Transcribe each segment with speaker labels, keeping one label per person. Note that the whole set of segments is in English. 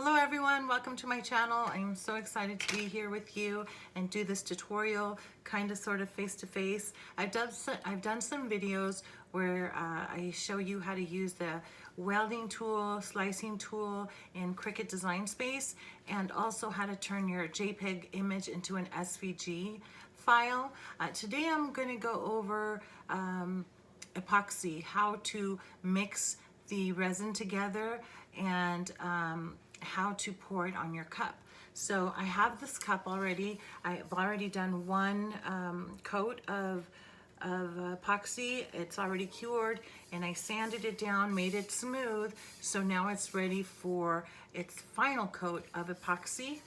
Speaker 1: Hello everyone, welcome to my channel. I'm so excited to be here with you and do this tutorial kind of sort of face-to-face. I've done some videos where I show you how to use the welding tool, slicing tool in Cricut Design Space, and also how to turn your JPEG image into an SVG file. Today I'm going to go over epoxy, how to mix the resin together, and how to pour it on your cup. So I have this cup already. I've already done one coat of epoxy. It's already cured, and I sanded it down, made it smooth, so now it's ready for its final coat of epoxy,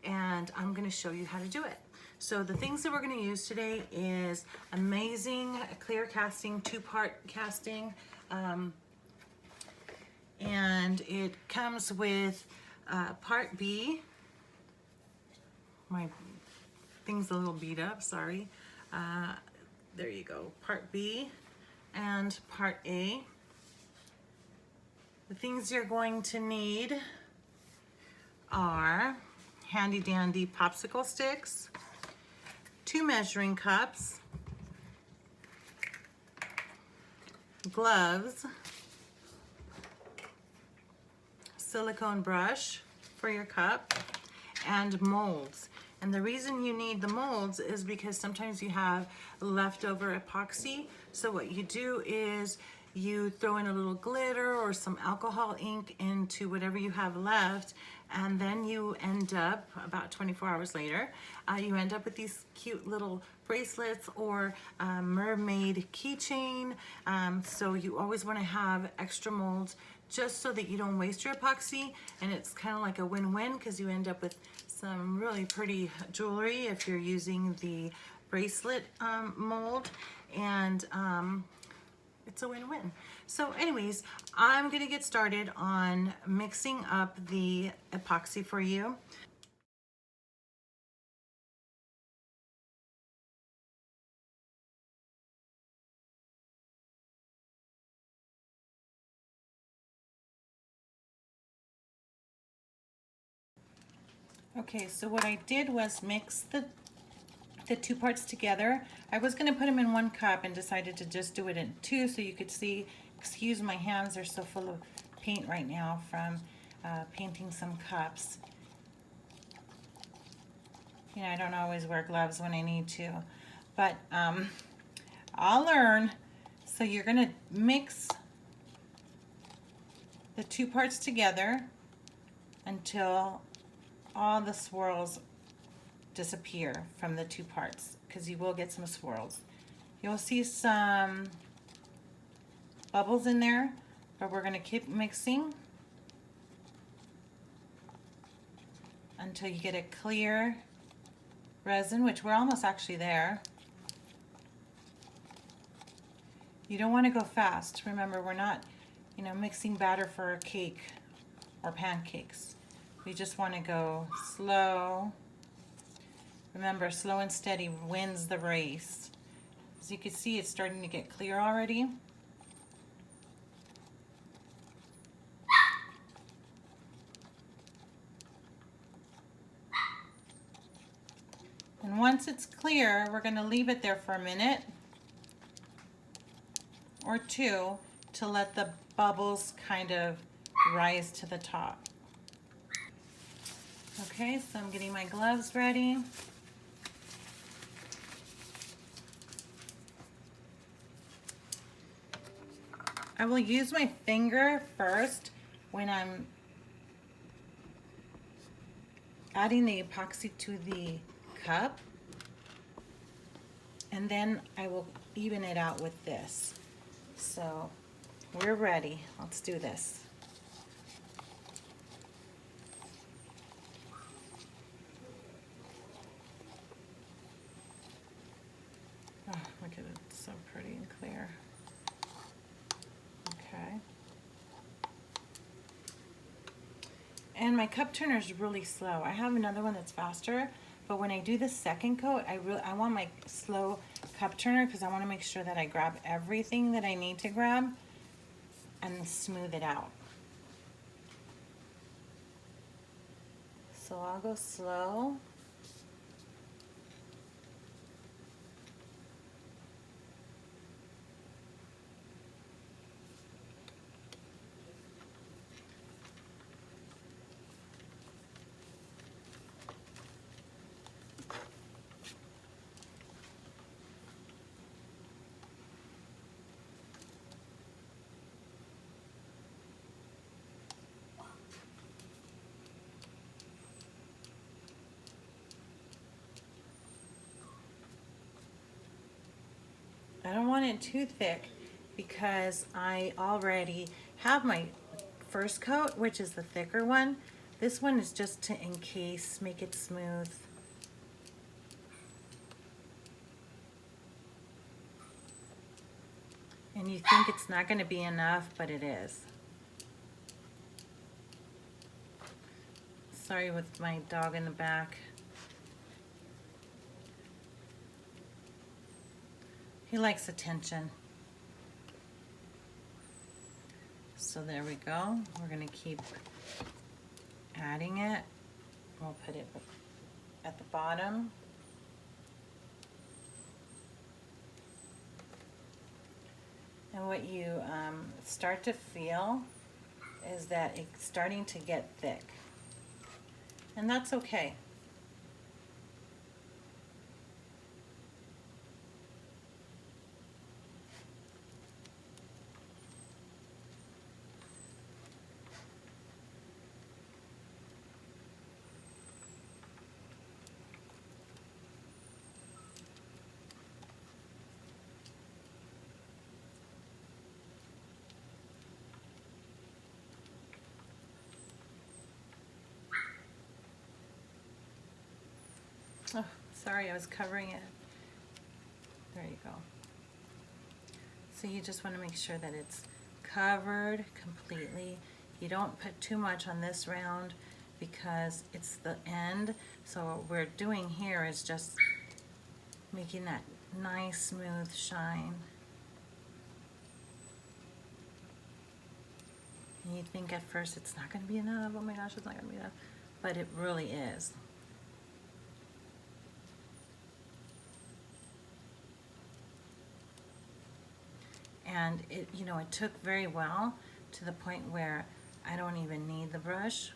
Speaker 1: and I'm going to show you how to do it. So the things that we're going to use today is amazing clear casting, two-part casting, and it comes with part B. My thing's a little beat up, sorry. There you go, part B and part A. The things you're going to need are handy dandy popsicle sticks, 2 measuring cups, gloves, silicone brush for your cup, and molds. And the reason you need the molds is because sometimes you have leftover epoxy. So what you do is you throw in a little glitter or some alcohol ink into whatever you have left, and then you end up, about 24 hours later, you end up with these cute little bracelets or mermaid keychain. So you always want to have extra molds just so that you don't waste your epoxy, and it's kind of like a win-win because you end up with some really pretty jewelry if you're using the bracelet mold, and it's a win-win. So anyways, I'm gonna get started on mixing up the epoxy for you. Okay, so what I did was mix the 2 parts together. I was going to put them in 1 cup and decided to just do it in 2 so you could see. Excuse my hands, they're so full of paint right now from painting some cups. You know, I don't always wear gloves when I need to, but I'll learn. So you're going to mix the 2 parts together until all the swirls disappear from the 2 parts, because you will get some swirls. You'll see some bubbles in there, but we're going to keep mixing until you get a clear resin, which we're almost actually there. You don't want to go fast. Remember, we're not, mixing batter for a cake or pancakes. We just want to go slow. Remember, slow and steady wins the race. As you can see, it's starting to get clear already. And once it's clear, we're going to leave it there for a minute or 2 to let the bubbles kind of rise to the top. Okay, so I'm getting my gloves ready. I will use my finger first when I'm adding the epoxy to the cup, and then I will even it out with this. So we're ready. Let's do this. Oh, look at it, it's so pretty and clear. Okay. And my cup turner is really slow. I have another one that's faster, but when I do the second coat, I want my slow cup turner because I want to make sure that I grab everything that I need to grab and smooth it out. So I'll go slow. I don't want it too thick because I already have my first coat, which is the thicker one. This one is just to encase, make it smooth. And you think it's not going to be enough, but it is. Sorry with my dog in the back. He likes attention. So there we go. We're going to keep adding it. We'll put it at the bottom. And what you start to feel is that it's starting to get thick. And that's okay. Oh, sorry, I was covering it. There you go. So you just want to make sure that it's covered completely. You don't put too much on this round because it's the end. So what we're doing here is just making that nice smooth shine. And you think at first it's not going to be enough. Oh my gosh, it's not going to be enough. But it really is. And it, you know, it took very well to the point where I don't even need the brush.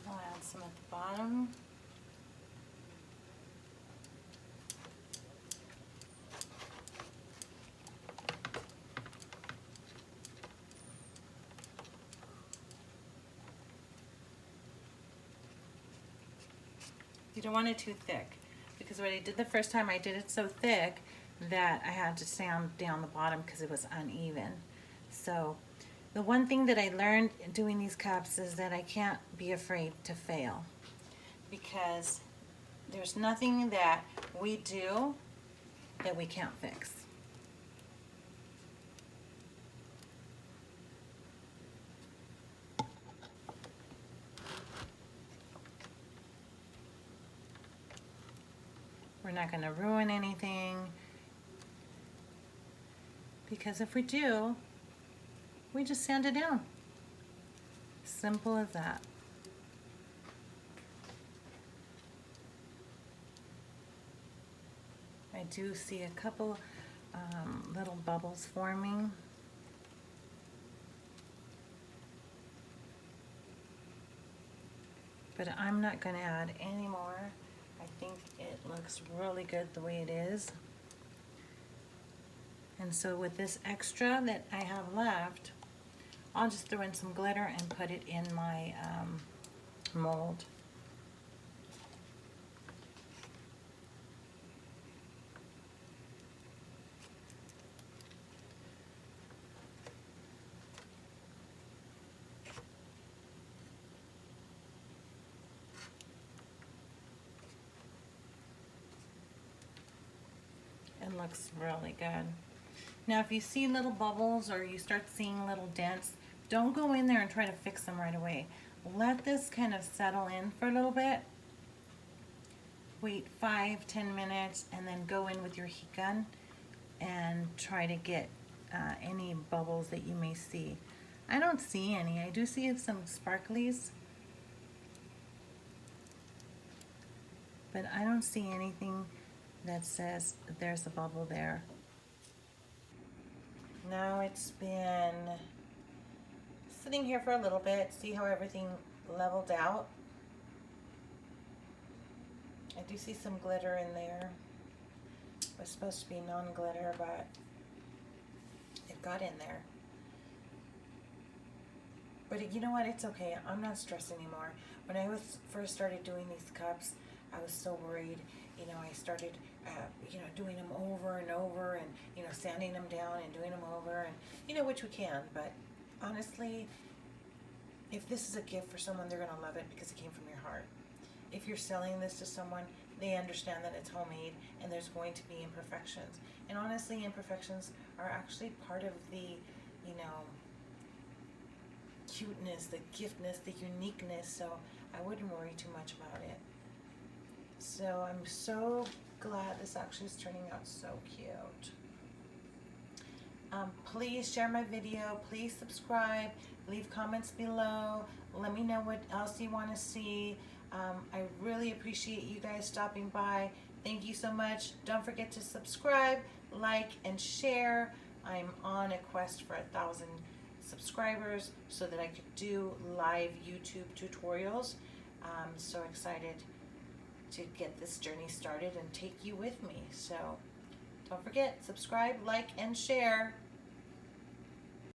Speaker 1: I'll add some at the bottom. You don't want it too thick, because what I did the first time, I did it so thick that I had to sand down the bottom because it was uneven. So the one thing that I learned doing these cups is that I can't be afraid to fail, because there's nothing that we do that we can't fix. We're not going to ruin anything, because if we do, we just sand it down. Simple as that. I do see a couple little bubbles forming. But I'm not going to add any more. I think it looks really good the way it is. And so with this extra that I have left, I'll just throw in some glitter and put it in my mold. It looks really good. Now if you see little bubbles or you start seeing little dents, don't go in there and try to fix them right away. Let this kind of settle in for a little bit. Wait 5-10 minutes and then go in with your heat gun and try to get any bubbles that you may see. I don't see any. I do see some sparklies, but I don't see anything that says there's a bubble there. Now it's been sitting here for a little bit. See how everything leveled out? I do see some glitter in there. It was supposed to be non-glitter, but it got in there. But you know what? It's okay. I'm not stressed anymore. When I first started doing these cups, I was so worried. You know, I started, doing them over and over, and sanding them down and doing them over, and which we can. But honestly, if this is a gift for someone, they're gonna love it because it came from your heart. If you're selling this to someone, they understand that it's homemade and there's going to be imperfections. And honestly, imperfections are actually part of the, cuteness, the giftness, the uniqueness, so I wouldn't worry too much about it. So I'm so glad this actually is turning out so cute. Please share my video, please subscribe, leave comments below, let me know what else you want to see. I really appreciate you guys stopping by. Thank you so much. Don't forget to subscribe, like, and share. I'm on a quest for 1,000 subscribers so that I could do live YouTube tutorials. I'm so excited to get this journey started and take you with me. So don't forget, subscribe, like, and share.